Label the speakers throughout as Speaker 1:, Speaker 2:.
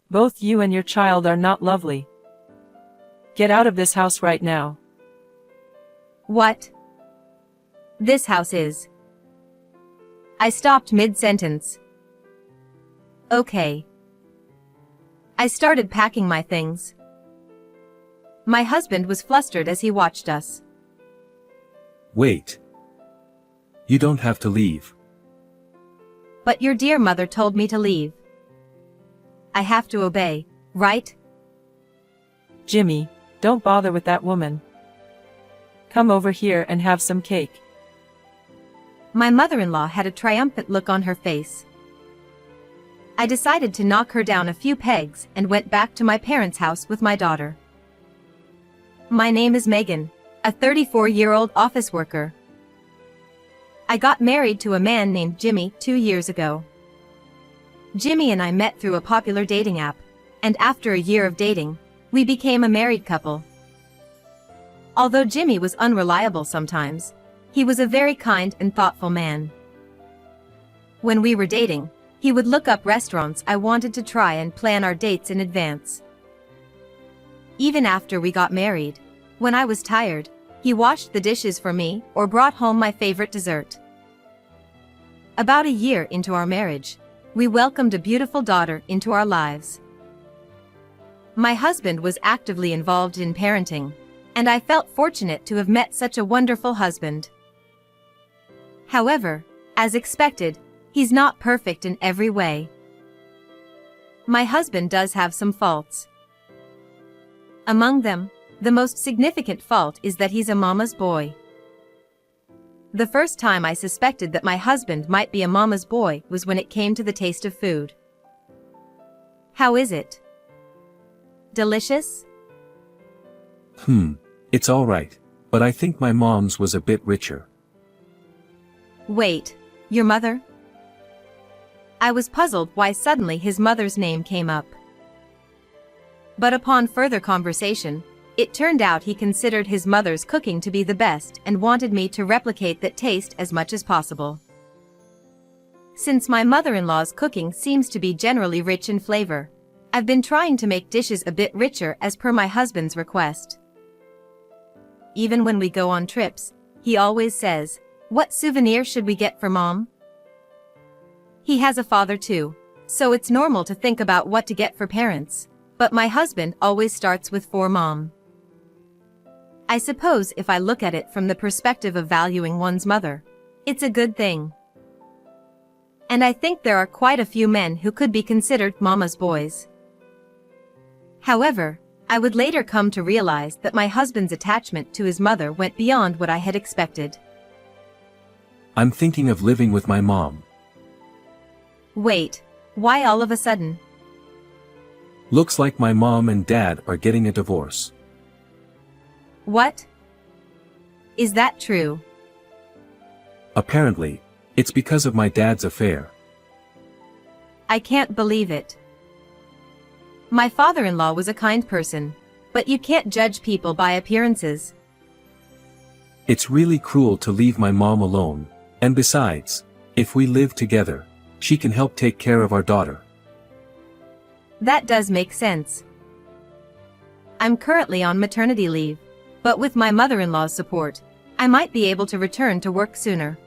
Speaker 1: Both you and your child are not lovely. Get out of this house right now.
Speaker 2: What? This house is. I stopped mid-sentence. Okay. I started packing my things. My husband was flustered as he watched us.
Speaker 3: Wait. You don't have to leave.
Speaker 2: But your dear mother told me to leave. I have to obey, right?
Speaker 1: Jimmy, don't bother with that woman. Come over here and have some cake.
Speaker 2: My mother-in-law had a triumphant look on her face. I decided to knock her down a few pegs and went back to my parents' house with my daughter. My name is Megan, a 34-year-old office worker. I got married to a man named Jimmy 2 years ago. Jimmy and I met through a popular dating app, and after a year of dating, we became a married couple. Although Jimmy was unreliable sometimes, he was a very kind and thoughtful man. When we were dating, he would look up restaurants I wanted to try and plan our dates in advance. Even after we got married, when I was tired, he washed the dishes for me or brought home my favorite dessert. About a year into our marriage, we welcomed a beautiful daughter into our lives. My husband was actively involved in parenting, and I felt fortunate to have met such a wonderful husband. However, as expected, he's not perfect in every way. My husband does have some faults. Among them, the most significant fault is that he's a mama's boy. The first time I suspected that my husband might be a mama's boy was when it came to the taste of food. How is it? Delicious?
Speaker 3: It's alright, but I think my mom's was a bit richer.
Speaker 2: Wait, your mother? I was puzzled why suddenly his mother's name came up. But upon further conversation, it turned out he considered his mother's cooking to be the best and wanted me to replicate that taste as much as possible. Since my mother-in-law's cooking seems to be generally rich in flavor, I've been trying to make dishes a bit richer as per my husband's request. Even when we go on trips, he always says, "What souvenir should we get for Mom?" He has a father too, so it's normal to think about what to get for parents, but my husband always starts with "for Mom." I suppose if I look at it from the perspective of valuing one's mother, it's a good thing. And I think there are quite a few men who could be considered mama's boys. However, I would later come to realize that my husband's attachment to his mother went beyond what I had expected.
Speaker 3: I'm thinking of living with my mom.
Speaker 2: Wait, why all of a sudden?
Speaker 3: Looks like my mom and dad are getting a divorce.
Speaker 2: What? Is that true?
Speaker 3: Apparently, it's because of my dad's affair.
Speaker 2: I can't believe it. My father-in-law was a kind person, but you can't judge people by appearances.
Speaker 3: It's really cruel to leave my mom alone, and besides, if we live together, she can help take care of our daughter.
Speaker 2: That does make sense. I'm currently on maternity leave, but with my mother-in-law's support, I might be able to return to work sooner.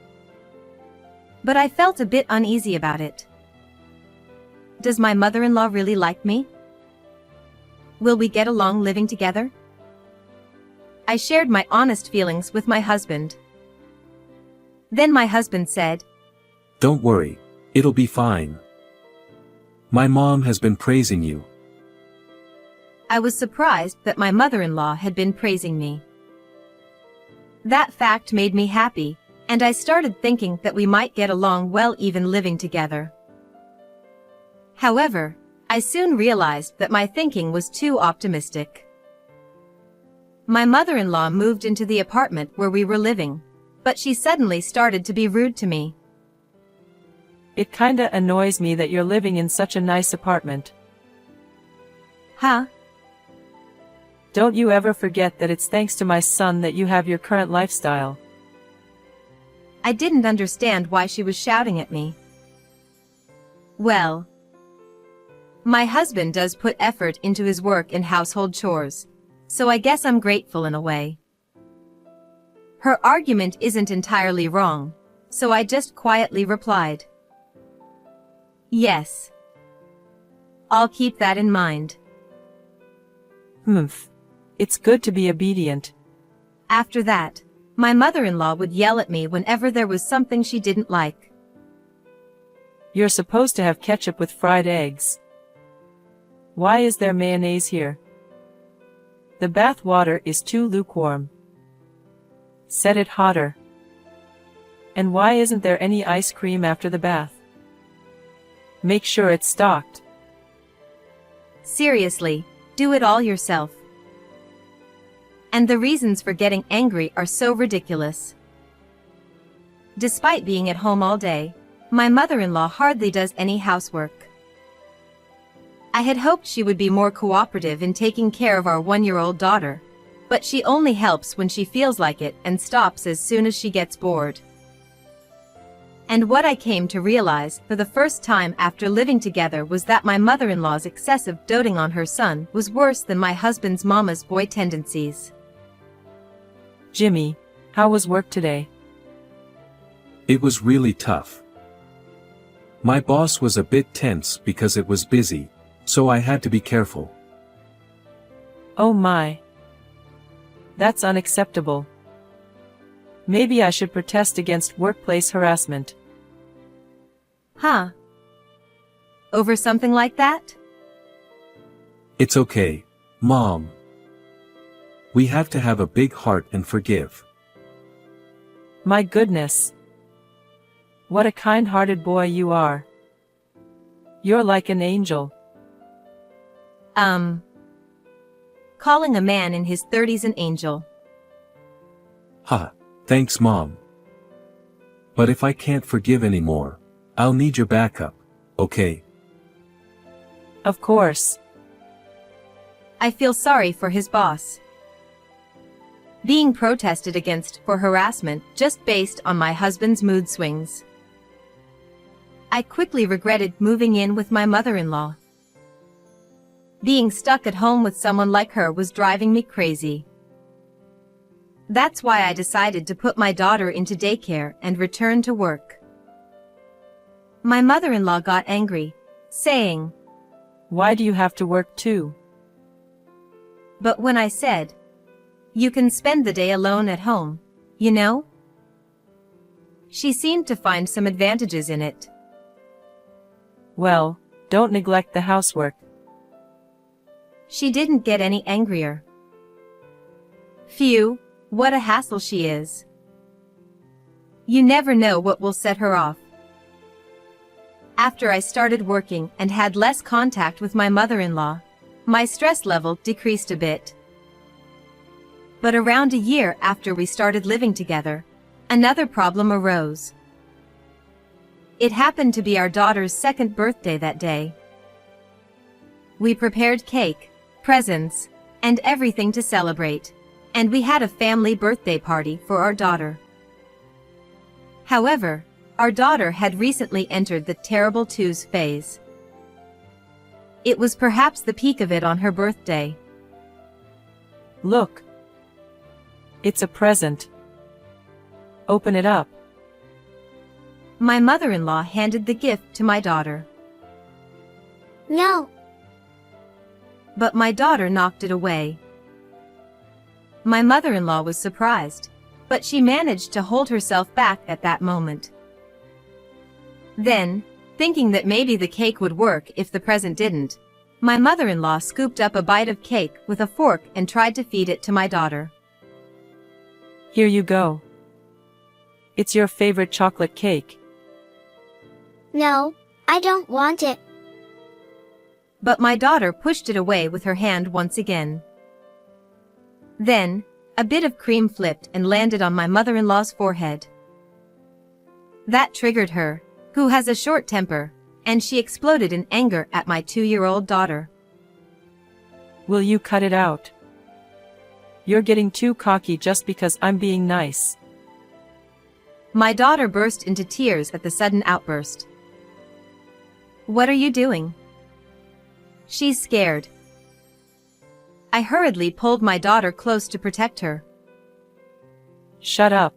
Speaker 2: But I felt a bit uneasy about it. Does my mother-in-law really like me? Will we get along living together? I shared my honest feelings with my husband. Then my husband said,
Speaker 3: "Don't worry, it'll be fine. My mom has been praising you."
Speaker 2: I was surprised that my mother-in-law had been praising me. That fact made me happy, and I started thinking that we might get along well even living together. However, I soon realized that my thinking was too optimistic. My mother-in-law moved into the apartment where we were living, but she suddenly started to be rude to me.
Speaker 1: It kinda annoys me that you're living in such a nice apartment.
Speaker 2: Huh?
Speaker 1: Don't you ever forget that it's thanks to my son that you have your current lifestyle.
Speaker 2: I didn't understand why she was shouting at me. Well, My husband does put effort into his work and household chores, so I guess I'm grateful in a way. Her argument isn't entirely wrong, so I just quietly replied, yes. I'll keep that in mind.
Speaker 1: Humph. It's good to be obedient.
Speaker 2: After that, my mother-in-law would yell at me whenever there was something she didn't like.
Speaker 1: You're supposed to have ketchup with fried eggs. Why is there mayonnaise here? The bath water is too lukewarm. Set it hotter. And why isn't there any ice cream after the bath? Make sure it's stocked.
Speaker 2: Seriously, do it all yourself. And the reasons for getting angry are so ridiculous. Despite being at home all day, my mother-in-law hardly does any housework. I had hoped she would be more cooperative in taking care of our 1-year-old daughter, but she only helps when she feels like it and stops as soon as she gets bored. And what I came to realize for the first time after living together was that my mother-in-law's excessive doting on her son was worse than my husband's mama's boy tendencies.
Speaker 1: Jimmy, how was work today?
Speaker 3: It was really tough. My boss was a bit tense because it was busy, so I had to be careful.
Speaker 1: Oh my. That's unacceptable. Maybe I should protest against workplace harassment.
Speaker 2: Huh? Over something like that?
Speaker 3: It's okay, Mom. We have to have a big heart and forgive.
Speaker 1: My goodness. What a kind-hearted boy you are. You're like an angel.
Speaker 2: Calling a man in his 30s an angel.
Speaker 3: Ha, thanks Mom. But if I can't forgive anymore, I'll need your backup, okay?
Speaker 1: Of course.
Speaker 2: I feel sorry for his boss. Being protested against for harassment just based on my husband's mood swings. I quickly regretted moving in with my mother-in-law. Being stuck at home with someone like her was driving me crazy. That's why I decided to put my daughter into daycare and return to work. My mother-in-law got angry, saying,
Speaker 1: Why do you have to work too?
Speaker 2: But when I said, you can spend the day alone at home, you know? She seemed to find some advantages in it.
Speaker 1: Well, don't neglect the housework.
Speaker 2: She didn't get any angrier. Phew, what a hassle she is. You never know what will set her off. After I started working and had less contact with my mother-in-law, my stress level decreased a bit. But around a year after we started living together, another problem arose. It happened to be our daughter's 2nd birthday that day. We prepared cake, presents, and everything to celebrate, and we had a family birthday party for our daughter. However, our daughter had recently entered the terrible twos phase. It was perhaps the peak of it on her birthday.
Speaker 1: Look. It's a present. Open it up.
Speaker 2: My mother-in-law handed the gift to my daughter.
Speaker 4: No.
Speaker 2: But my daughter knocked it away. My mother-in-law was surprised, but she managed to hold herself back at that moment. Then, thinking that maybe the cake would work if the present didn't, my mother-in-law scooped up a bite of cake with a fork and tried to feed it to my daughter.
Speaker 1: Here you go. It's your favorite chocolate cake.
Speaker 4: No, I don't want it.
Speaker 2: But my daughter pushed it away with her hand once again. Then, a bit of cream flipped and landed on my mother-in-law's forehead. That triggered her, who has a short temper, and she exploded in anger at my 2-year-old daughter.
Speaker 1: Will you cut it out? You're getting too cocky just because I'm being nice.
Speaker 2: My daughter burst into tears at the sudden outburst. What are you doing? She's scared. I hurriedly pulled my daughter close to protect her.
Speaker 1: Shut up.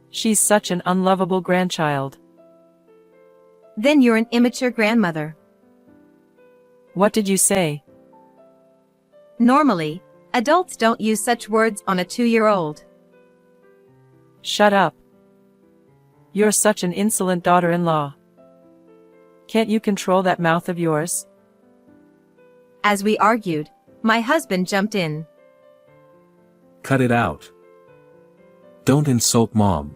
Speaker 1: She's such an unlovable grandchild.
Speaker 2: Then you're an immature grandmother.
Speaker 1: What did you say?
Speaker 2: Normally, adults don't use such words on a 2-year-old.
Speaker 1: Shut up. You're such an insolent daughter-in-law. Can't you control that mouth of yours?
Speaker 2: As we argued, my husband jumped in.
Speaker 3: Cut it out. Don't insult Mom.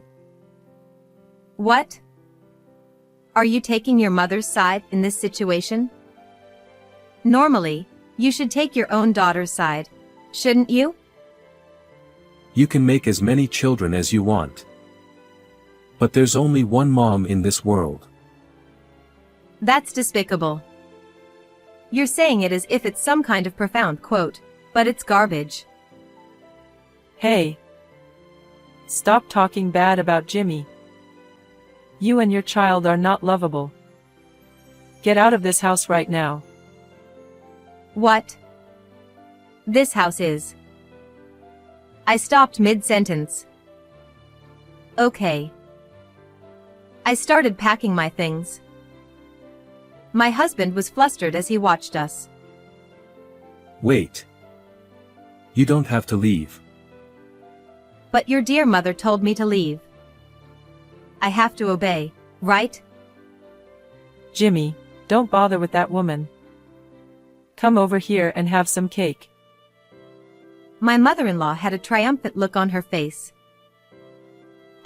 Speaker 2: What? Are you taking your mother's side in this situation? Normally, you should take your own daughter's side, shouldn't you?
Speaker 3: You can make as many children as you want. But there's only one mom in this world.
Speaker 2: That's despicable. You're saying it as if it's some kind of profound quote, but it's garbage.
Speaker 1: Hey. Stop talking bad about Jimmy. You and your child are not lovable. Get out of this house right now.
Speaker 2: What? This house is. I stopped mid-sentence. Okay. I started packing my things. My husband was flustered as he watched us.
Speaker 3: Wait. You don't have to leave.
Speaker 2: But your dear mother told me to leave. I have to obey, right?
Speaker 1: Jimmy, don't bother with that woman. Come over here and have some cake.
Speaker 2: My mother-in-law had a triumphant look on her face.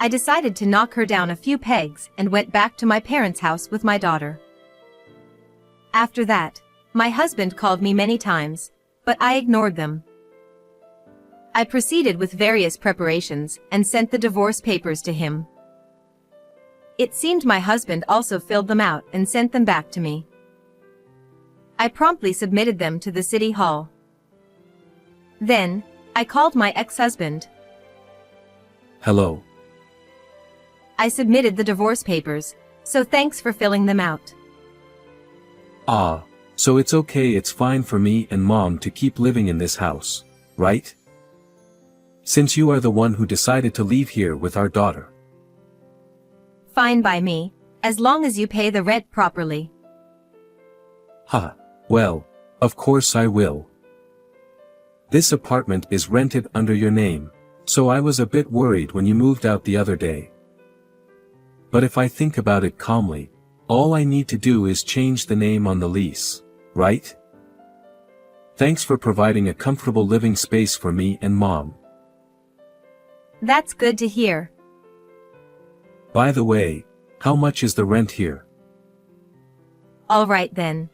Speaker 2: I decided to knock her down a few pegs and went back to my parents' house with my daughter. After that, my husband called me many times, but I ignored them. I proceeded with various preparations and sent the divorce papers to him. It seemed my husband also filled them out and sent them back to me. I promptly submitted them to the city hall. Then, I called my ex-husband.
Speaker 3: Hello.
Speaker 2: I submitted the divorce papers, so thanks for filling them out.
Speaker 3: Ah, so it's okay, it's fine for me and Mom to keep living in this house, right? Since you are the one who decided to leave here with our daughter.
Speaker 2: Fine by me, as long as you pay the rent properly.
Speaker 3: Ha, well, of course I will. This apartment is rented under your name, so I was a bit worried when you moved out the other day. But if I think about it calmly, all I need to do is change the name on the lease, right? Thanks for providing a comfortable living space for me and Mom.
Speaker 2: That's good to hear.
Speaker 3: By the way, how much is the rent here?
Speaker 2: All right then.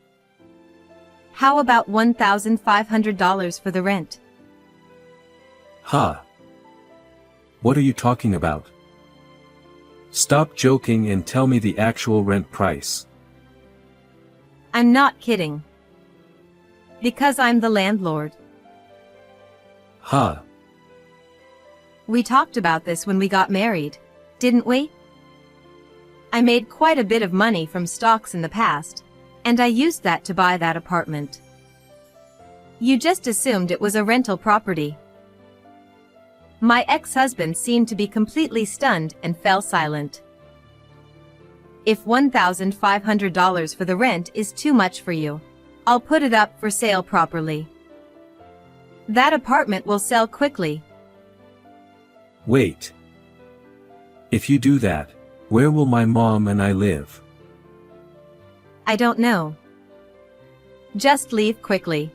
Speaker 2: How about $1,500 for the rent?
Speaker 3: Ha! What are you talking about? Stop joking and tell me the actual rent price.
Speaker 2: I'm not kidding. Because I'm the landlord.
Speaker 3: Ha!
Speaker 2: We talked about this when we got married, didn't we? I made quite a bit of money from stocks in the past, and I used that to buy that apartment. You just assumed it was a rental property. My ex-husband seemed to be completely stunned and fell silent. If $1,500 for the rent is too much for you, I'll put it up for sale properly. That apartment will sell quickly.
Speaker 3: Wait. If you do that, where will my Mom and I live?
Speaker 2: I don't know. Just leave quickly.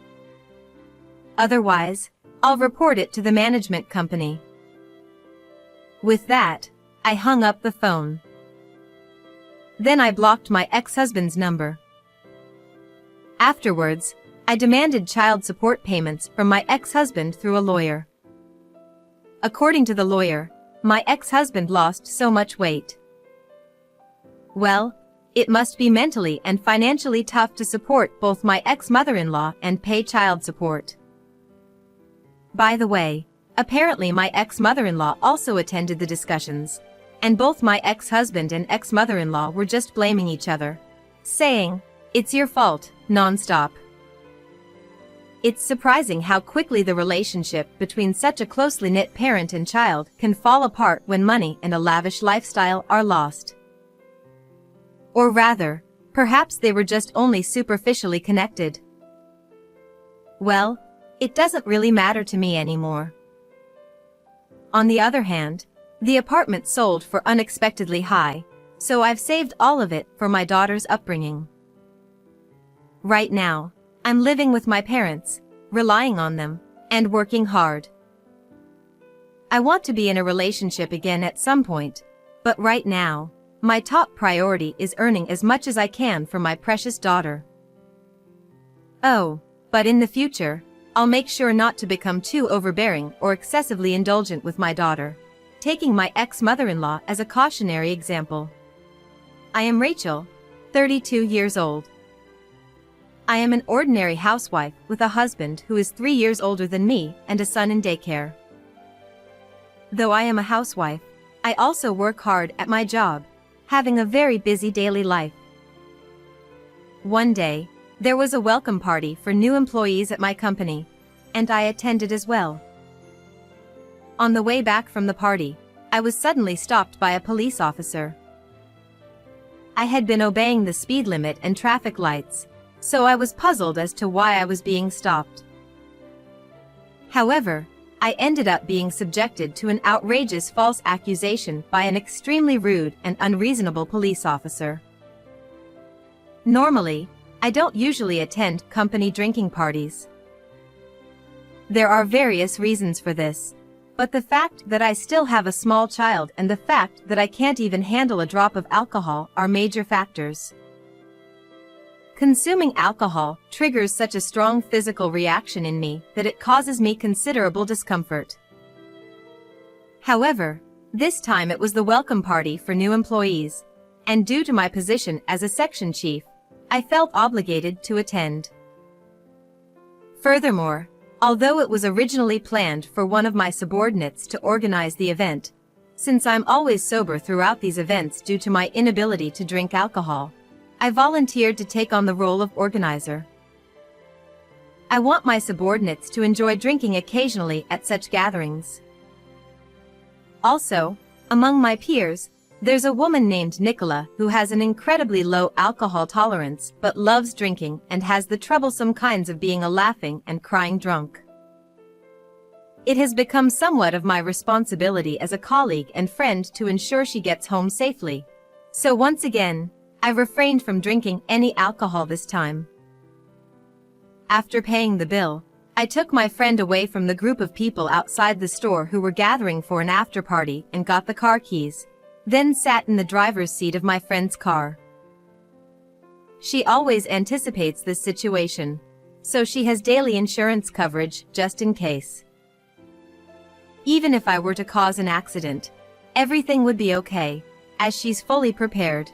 Speaker 2: Otherwise, I'll report it to the management company. With that, I hung up the phone. Then I blocked my ex-husband's number. Afterwards, I demanded child support payments from my ex-husband through a lawyer. According to the lawyer, my ex-husband lost so much weight. Well, it must be mentally and financially tough to support both my ex-mother-in-law and pay child support. By the way, apparently my ex-mother-in-law also attended the discussions, and both my ex-husband and ex-mother-in-law were just blaming each other, saying, "It's your fault, non-stop. It's surprising how quickly the relationship between such a closely knit parent and child can fall apart when money and a lavish lifestyle are lost. Or rather, perhaps they were just only superficially connected. Well, it doesn't really matter to me anymore. On the other hand, the apartment sold for unexpectedly high, so I've saved all of it for my daughter's upbringing. Right now, I'm living with my parents, relying on them, and working hard. I want to be in a relationship again at some point, but right now, my top priority is earning as much as I can for my precious daughter. Oh, but in the future, I'll make sure not to become too overbearing or excessively indulgent with my daughter, taking my ex-mother-in-law as a cautionary example. I am Rachel, 32 years old. I am an ordinary housewife with a husband who is 3 years older than me and a son in daycare. Though I am a housewife, I also work hard at my job, having a very busy daily life. One day, there was a welcome party for new employees at my company, and I attended as well. On the way back from the party, I was suddenly stopped by a police officer. I had been obeying the speed limit and traffic lights, so I was puzzled as to why I was being stopped. However, I ended up being subjected to an outrageous false accusation by an extremely rude and unreasonable police officer. Normally, I don't usually attend company drinking parties. There are various reasons for this, but the fact that I still have a small child and the fact that I can't even handle a drop of alcohol are major factors. Consuming alcohol triggers such a strong physical reaction in me that it causes me considerable discomfort. However, this time it was the welcome party for new employees, and due to my position as a section chief, I felt obligated to attend. Furthermore, although it was originally planned for one of my subordinates to organize the event, since I'm always sober throughout these events due to my inability to drink alcohol, I volunteered to take on the role of organizer. I want my subordinates to enjoy drinking occasionally at such gatherings. Also, among my peers, there's a woman named Nicola who has an incredibly low alcohol tolerance but loves drinking and has the troublesome kinds of being a laughing and crying drunk. It has become somewhat of my responsibility as a colleague and friend to ensure she gets home safely. So once again, I refrained from drinking any alcohol this time. After paying the bill, I took my friend away from the group of people outside the store who were gathering for an after party and got the car keys, then sat in the driver's seat of my friend's car. She always anticipates this situation, so she has daily insurance coverage just in case. Even if I were to cause an accident, everything would be okay, as she's fully prepared.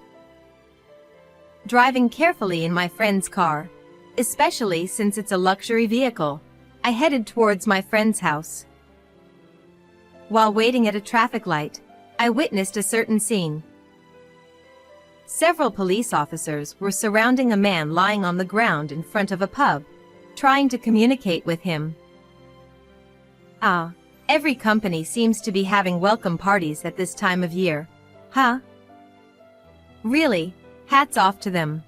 Speaker 2: Driving carefully in my friend's car, especially since it's a luxury vehicle, I headed towards my friend's house. While waiting at a traffic light, I witnessed a certain scene. Several police officers were surrounding a man lying on the ground in front of a pub, trying to communicate with him. Every company seems to be having welcome parties at this time of year, huh? Really, hats off to them.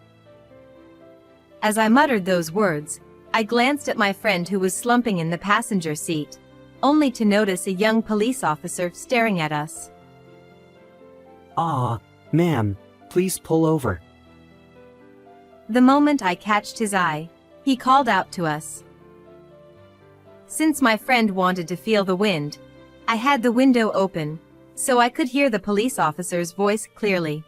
Speaker 2: As I muttered those words, I glanced at my friend who was slumping in the passenger seat, only to notice a young police officer staring at us.
Speaker 5: Ma'am, please pull over.
Speaker 2: The moment I catched his eye, he called out to us. Since my friend wanted to feel the wind, I had the window open, so I could hear the police officer's voice clearly.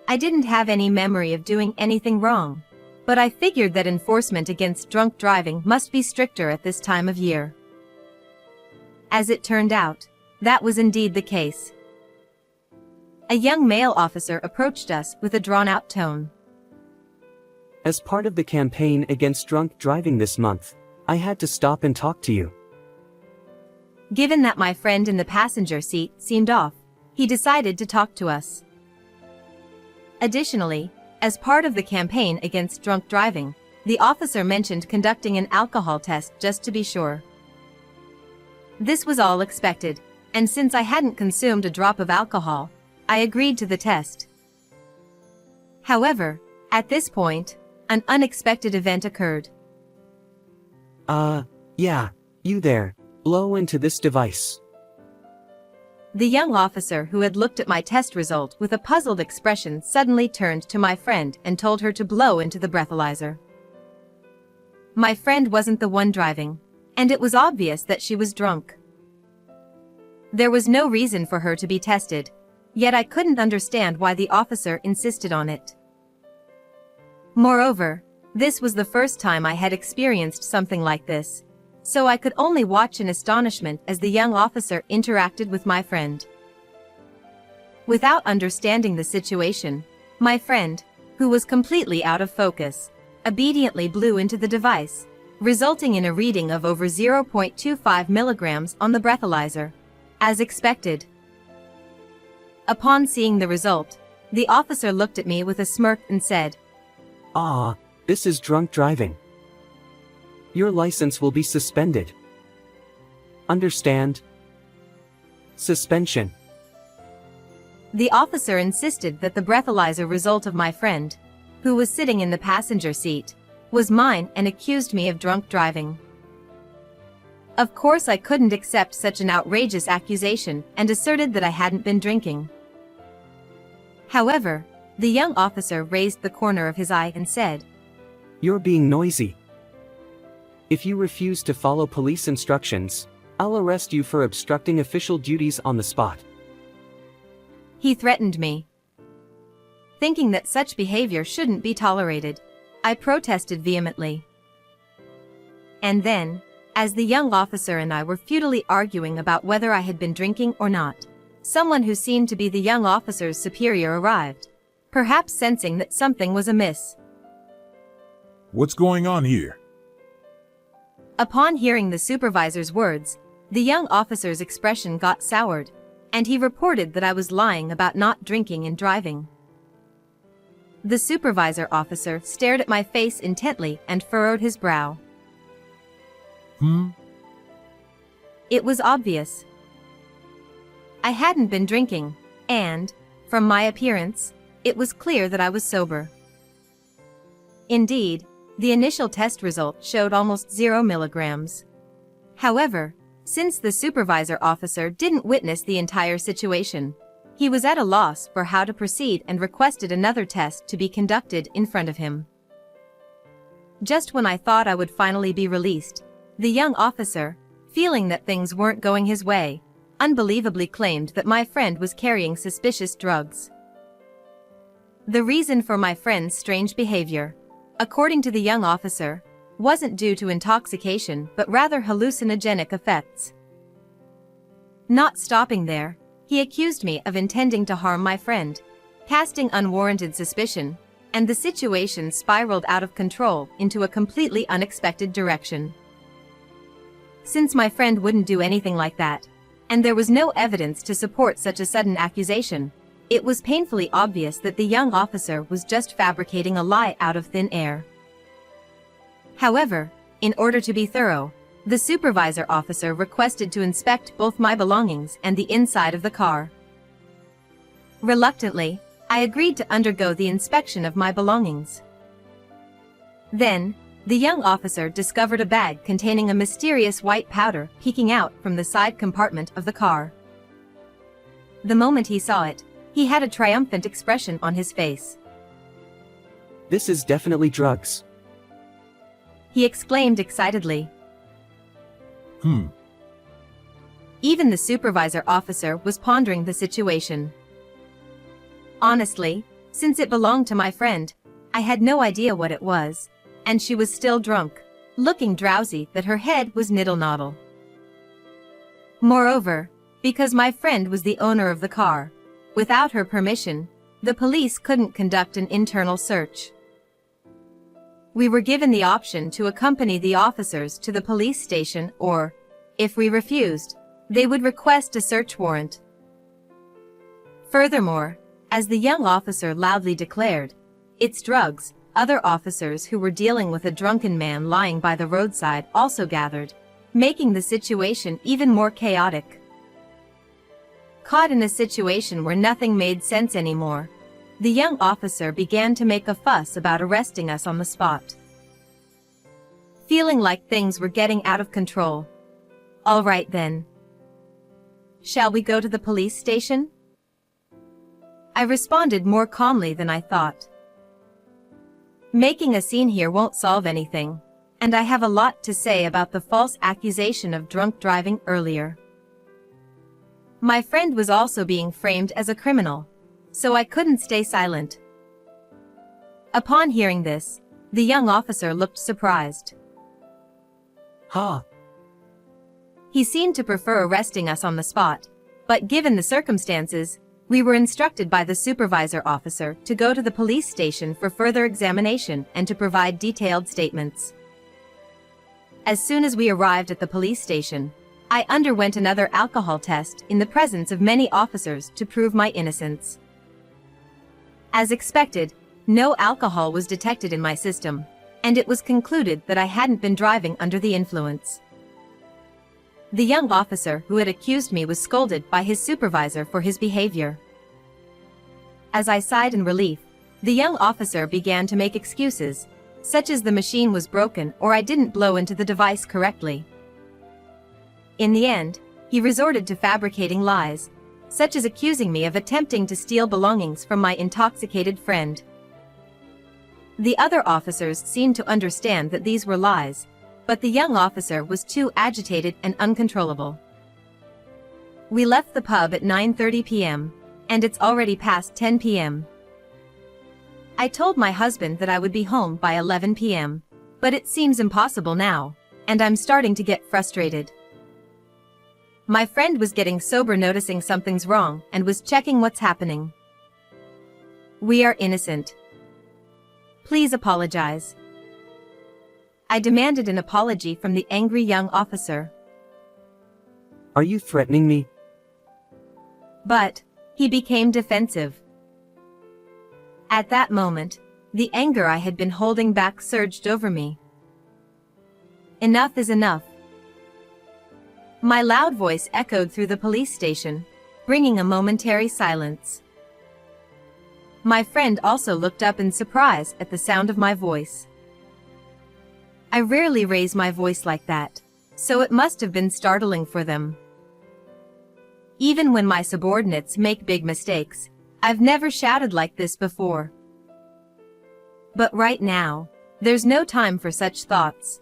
Speaker 2: I didn't have any memory of doing anything wrong, but I figured that enforcement against drunk driving must be stricter at this time of year. As it turned out, that was indeed the case. A young male officer approached us with a drawn-out tone.
Speaker 5: As part of the campaign against drunk driving this month, I had to stop and talk to you.
Speaker 2: Given that my friend in the passenger seat seemed off, he decided to talk to us. Additionally, As part of the campaign against drunk driving, the officer mentioned conducting an alcohol test just to be sure. This was all expected, and since I hadn't consumed a drop of alcohol, I agreed to the test. However, at this point, an unexpected event occurred.
Speaker 5: Yeah, you there. Blow into this device.
Speaker 2: The young officer who had looked at my test result with a puzzled expression suddenly turned to my friend and told her to blow into the breathalyzer. My friend wasn't the one driving, and it was obvious that she was drunk. There was no reason for her to be tested, yet I couldn't understand why the officer insisted on it. Moreover, this was the first time I had experienced something like this, so I could only watch in astonishment as the young officer interacted with my friend. Without understanding the situation, my friend, who was completely out of focus, obediently blew into the device, resulting in a reading of over 0.25 milligrams on the breathalyzer, as expected. Upon seeing the result, the officer looked at me with a smirk and said,
Speaker 5: This is drunk driving. Your license will be suspended. Understand? Suspension.
Speaker 2: The officer insisted that the breathalyzer result of my friend, who was sitting in the passenger seat, was mine and accused me of drunk driving. Of course I couldn't accept such an outrageous accusation and asserted that I hadn't been drinking. However, the young officer raised the corner of his eye and said,
Speaker 5: You're being noisy. If you refuse to follow police instructions, I'll arrest you for obstructing official duties on the spot.
Speaker 2: He threatened me. Thinking that such behavior shouldn't be tolerated, I protested vehemently. And then, as the young officer and I were futilely arguing about whether I had been drinking or not, someone who seemed to be the young officer's superior arrived, perhaps sensing that something was amiss.
Speaker 6: What's going on here?
Speaker 2: Upon hearing the supervisor's words, the young officer's expression got soured, and he reported that I was lying about not drinking and driving. The supervisor officer stared at my face intently and furrowed his brow. It was obvious. I hadn't been drinking, and, from my appearance, it was clear that I was sober. Indeed, the initial test result showed almost 0 milligrams. However, since the supervisor officer didn't witness the entire situation, he was at a loss for how to proceed and requested another test to be conducted in front of him. Just when I thought I would finally be released, the young officer, feeling that things weren't going his way, unbelievably claimed that my friend was carrying suspicious drugs. The reason for my friend's strange behavior, according to the young officer, wasn't due to intoxication but rather hallucinogenic effects. Not stopping there, he accused me of intending to harm my friend, casting unwarranted suspicion, and the situation spiraled out of control into a completely unexpected direction. Since my friend wouldn't do anything like that, and there was no evidence to support such a sudden accusation, it was painfully obvious that the young officer was just fabricating a lie out of thin air. However, in order to be thorough, the supervisor officer requested to inspect both my belongings and the inside of the car. Reluctantly, I agreed to undergo the inspection of my belongings. Then, the young officer discovered a bag containing a mysterious white powder peeking out from the side compartment of the car. The moment he saw it, he had a triumphant expression on his face.
Speaker 5: This is definitely drugs.
Speaker 2: He exclaimed excitedly. Even the supervisor officer was pondering the situation. Honestly, since it belonged to my friend, I had no idea what it was, and she was still drunk, looking drowsy that her head was niddle-noddle. Moreover, because my friend was the owner of the car, without her permission, the police couldn't conduct an internal search. We were given the option to accompany the officers to the police station or, if we refused, they would request a search warrant. Furthermore, as the young officer loudly declared, It's drugs. Other officers who were dealing with a drunken man lying by the roadside also gathered, making the situation even more chaotic. Caught in a situation where nothing made sense anymore, the young officer began to make a fuss about arresting us on the spot. Feeling like things were getting out of control. All right then. Shall we go to the police station? I responded more calmly than I thought. Making a scene here won't solve anything, and I have a lot to say about the false accusation of drunk driving earlier. My friend was also being framed as a criminal, so I couldn't stay silent. Upon hearing this, the young officer looked surprised.
Speaker 5: Ha!
Speaker 2: He seemed to prefer arresting us on the spot, but given the circumstances, we were instructed by the supervisor officer to go to the police station for further examination and to provide detailed statements. As soon as we arrived at the police station, I underwent another alcohol test in the presence of many officers to prove my innocence. As expected, no alcohol was detected in my system, and it was concluded that I hadn't been driving under the influence. The young officer who had accused me was scolded by his supervisor for his behavior. As I sighed in relief, the young officer began to make excuses, such as the machine was broken or I didn't blow into the device correctly. In the end, he resorted to fabricating lies, such as accusing me of attempting to steal belongings from my intoxicated friend. The other officers seemed to understand that these were lies, but the young officer was too agitated and uncontrollable. We left the pub at 9:30 p.m., and it's already past 10 p.m. I told my husband that I would be home by 11 p.m., but it seems impossible now, and I'm starting to get frustrated. My friend was getting sober, noticing something's wrong, and was checking what's happening. We are innocent. Please apologize. I demanded an apology from the angry young officer.
Speaker 5: Are you threatening me?
Speaker 2: But he became defensive. At that moment, the anger I had been holding back surged over me. Enough is enough. My loud voice echoed through the police station, bringing a momentary silence. My friend also looked up in surprise at the sound of my voice. I rarely raise my voice like that, so it must have been startling for them. Even when my subordinates make big mistakes, I've never shouted like this before. But right now, there's no time for such thoughts.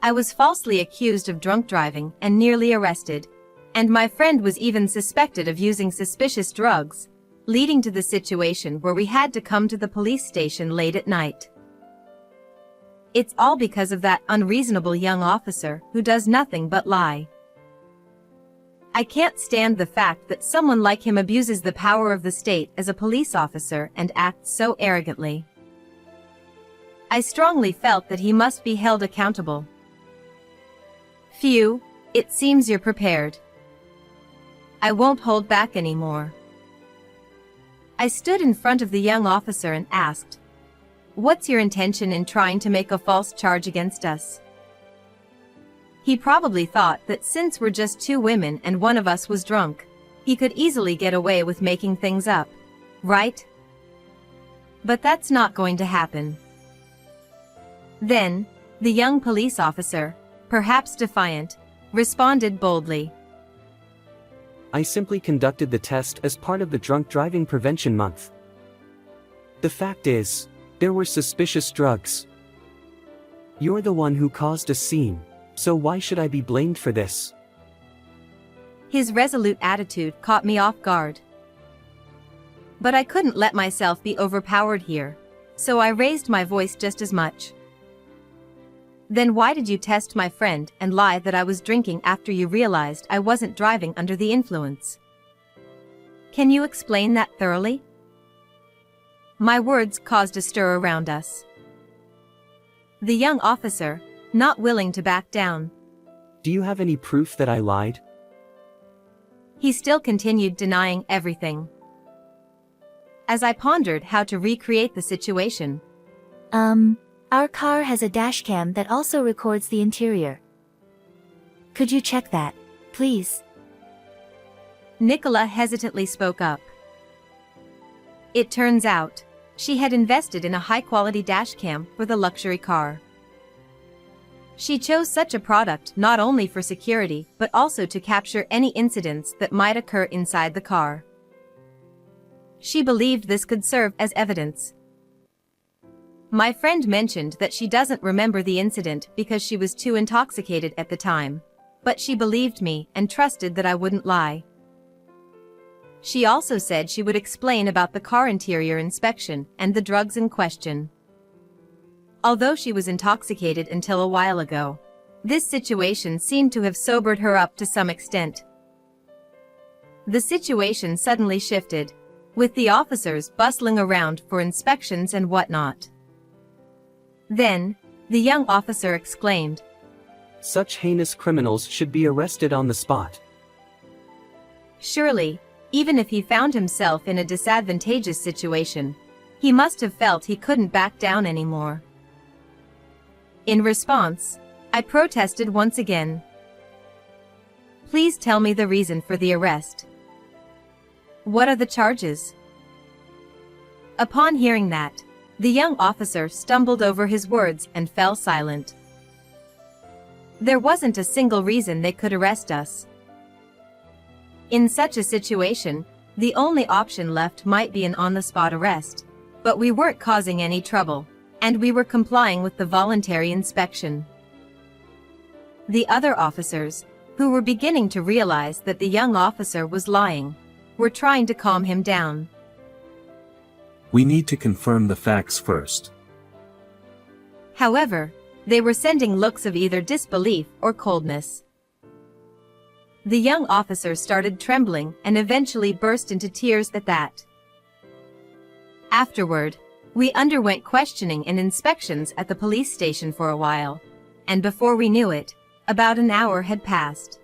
Speaker 2: I was falsely accused of drunk driving and nearly arrested, and my friend was even suspected of using suspicious drugs, leading to the situation where we had to come to the police station late at night. It's all because of that unreasonable young officer who does nothing but lie. I can't stand the fact that someone like him abuses the power of the state as a police officer and acts so arrogantly. I strongly felt that he must be held accountable. Phew, it seems you're prepared. I won't hold back anymore. I stood in front of the young officer and asked, "What's your intention in trying to make a false charge against us?" He probably thought that since we're just two women and one of us was drunk, he could easily get away with making things up, right? But that's not going to happen. Then, the young police officer, perhaps defiant, responded boldly.
Speaker 5: I simply conducted the test as part of the Drunk Driving Prevention Month. The fact is, there were suspicious drugs. You're the one who caused a scene, so why should I be blamed for this?
Speaker 2: His resolute attitude caught me off guard. But I couldn't let myself be overpowered here, so I raised my voice just as much. Then why did you test my friend and lie that I was drinking after you realized I wasn't driving under the influence? Can you explain that thoroughly? My words caused a stir around us. The young officer, not willing to back down.
Speaker 5: Do you have any proof that I lied?
Speaker 2: He still continued denying everything. as I pondered how to recreate the situation.
Speaker 7: Our car has a dashcam that also records the interior. Could you check that, please?
Speaker 2: Nicola hesitantly spoke up. It turns out, she had invested in a high-quality dashcam for the luxury car. She chose such a product not only for security but also to capture any incidents that might occur inside the car. She believed this could serve as evidence. My friend mentioned that she doesn't remember the incident because she was too intoxicated at the time, but she believed me and trusted that I wouldn't lie. She also said she would explain about the car interior inspection and the drugs in question. Although she was intoxicated until a while ago, this situation seemed to have sobered her up to some extent. The situation suddenly shifted, with the officers bustling around for inspections and whatnot. Then, the young officer exclaimed,
Speaker 5: Such heinous criminals should be arrested on the spot.
Speaker 2: Surely, even if he found himself in a disadvantageous situation, he must have felt he couldn't back down anymore. In response, I protested once again. Please tell me the reason for the arrest. What are the charges? Upon hearing that, the young officer stumbled over his words and fell silent. There wasn't a single reason they could arrest us. In such a situation, the only option left might be an on-the-spot arrest, but we weren't causing any trouble, and we were complying with the voluntary inspection. The other officers, who were beginning to realize that the young officer was lying, were trying to calm him down.
Speaker 3: We need to confirm the facts first.
Speaker 2: However, they were sending looks of either disbelief or coldness. The young officer started trembling and eventually burst into tears at that. Afterward, we underwent questioning and inspections at the police station for a while, and before we knew it, about an hour had passed.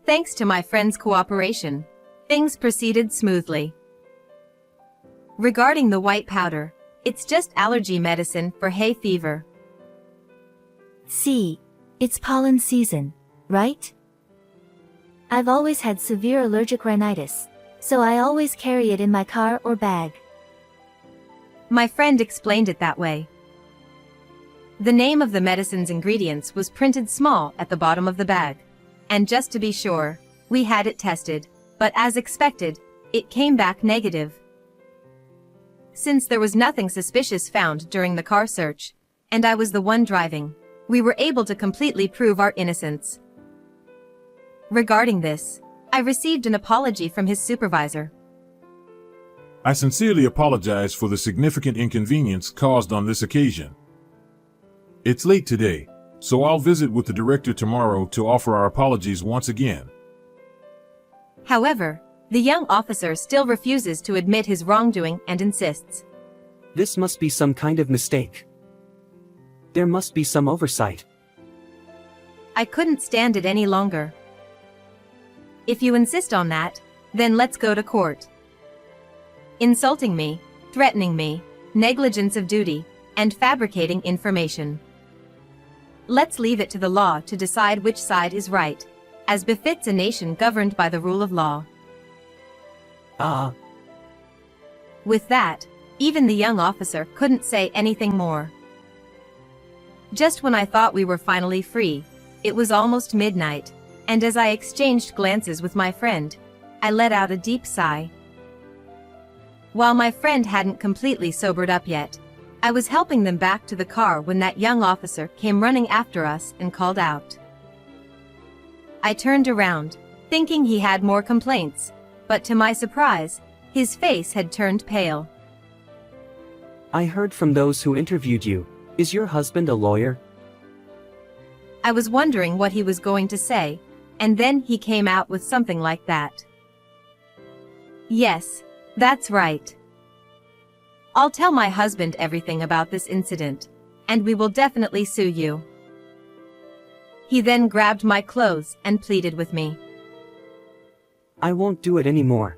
Speaker 2: Thanks to my friend's cooperation, things proceeded smoothly. Regarding the white powder, it's just allergy medicine for hay fever.
Speaker 7: See, it's pollen season, right? I've always had severe allergic rhinitis, so I always carry it in my car or bag.
Speaker 2: My friend explained it that way. The name of the medicine's ingredients was printed small at the bottom of the bag, and just to be sure, we had it tested, but as expected, it came back negative. Since there was nothing suspicious found during the car search, and I was the one driving, we were able to completely prove our innocence. Regarding this, I received an apology from his supervisor.
Speaker 6: I sincerely apologize for the significant inconvenience caused on this occasion. It's late today, so I'll visit with the director tomorrow to offer our apologies once again.
Speaker 2: However, the young officer still refuses to admit his wrongdoing and insists.
Speaker 5: This must be some kind of mistake. There must be some oversight.
Speaker 2: I couldn't stand it any longer. If you insist on that, then let's go to court. Insulting me, threatening me, negligence of duty, and fabricating information. Let's leave it to the law to decide which side is right, as befits a nation governed by the rule of law. With that, even the young officer couldn't say anything more. Just when I thought we were finally free, it was almost midnight, and as I exchanged glances with my friend, I let out a deep sigh. While my friend hadn't completely sobered up yet, I was helping them back to the car when that young officer came running after us and called out. I turned around, thinking he had more complaints, but to my surprise, his face had turned pale.
Speaker 5: I heard from those who interviewed you. Is your husband a lawyer?
Speaker 2: I was wondering what he was going to say, and then he came out with something like that. Yes, that's right. I'll tell my husband everything about this incident, and we will definitely sue you. He then grabbed my clothes and pleaded with me.
Speaker 5: I won't do it anymore.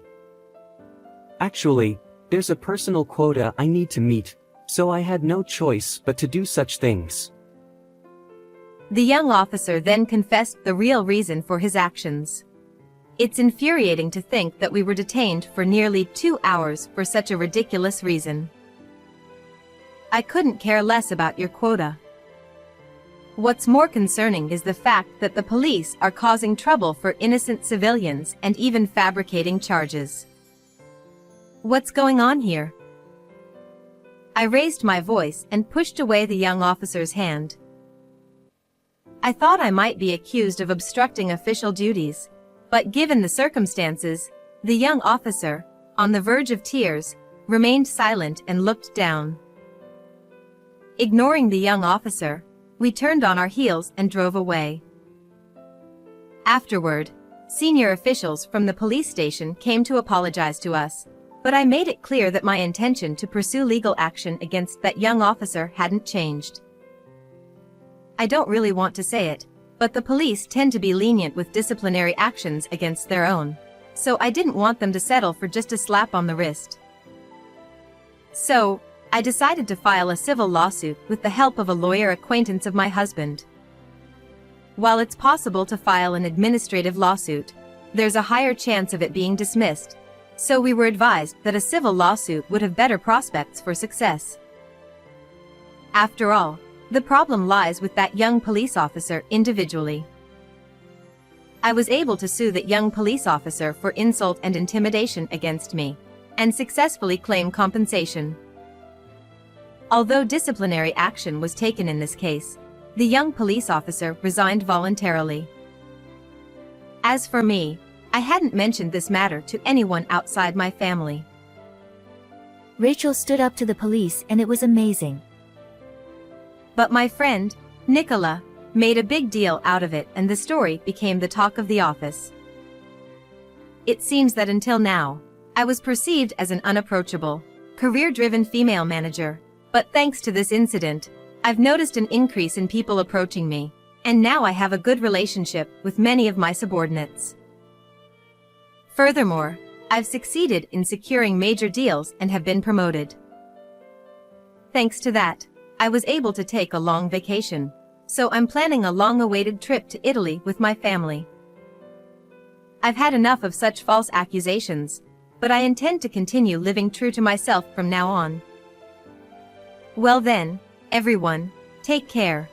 Speaker 5: Actually, there's a personal quota I need to meet, so I had no choice but to do such things.
Speaker 2: The young officer then confessed the real reason for his actions. It's infuriating to think that we were detained for nearly 2 hours for such a ridiculous reason. I couldn't care less about your quota. What's more concerning is the fact that the police are causing trouble for innocent civilians and even fabricating charges. What's going on here? I raised my voice and pushed away the young officer's hand. I thought I might be accused of obstructing official duties, but given the circumstances, the young officer, on the verge of tears, remained silent and looked down. Ignoring the young officer, we turned on our heels and drove away. Afterward, senior officials from the police station came to apologize to us, but I made it clear that my intention to pursue legal action against that young officer hadn't changed. I don't really want to say it, but the police tend to be lenient with disciplinary actions against their own, so I didn't want them to settle for just a slap on the wrist. So, I decided to file a civil lawsuit with the help of a lawyer acquaintance of my husband. While it's possible to file an administrative lawsuit, there's a higher chance of it being dismissed, so we were advised that a civil lawsuit would have better prospects for success. After all, the problem lies with that young police officer individually. I was able to sue that young police officer for insult and intimidation against me, and successfully claim compensation. Although disciplinary action was taken in this case, the young police officer resigned voluntarily. As for me, I hadn't mentioned this matter to anyone outside my family.
Speaker 7: Rachel stood up to the police and it was amazing.
Speaker 2: But my friend, Nicola, made a big deal out of it and the story became the talk of the office. It seems that until now, I was perceived as an unapproachable, career-driven female manager, but thanks to this incident, I've noticed an increase in people approaching me, and now I have a good relationship with many of my subordinates. Furthermore, I've succeeded in securing major deals and have been promoted. Thanks to that, I was able to take a long vacation, so I'm planning a long-awaited trip to Italy with my family. I've had enough of such false accusations, but I intend to continue living true to myself from now on. Well then, everyone, take care.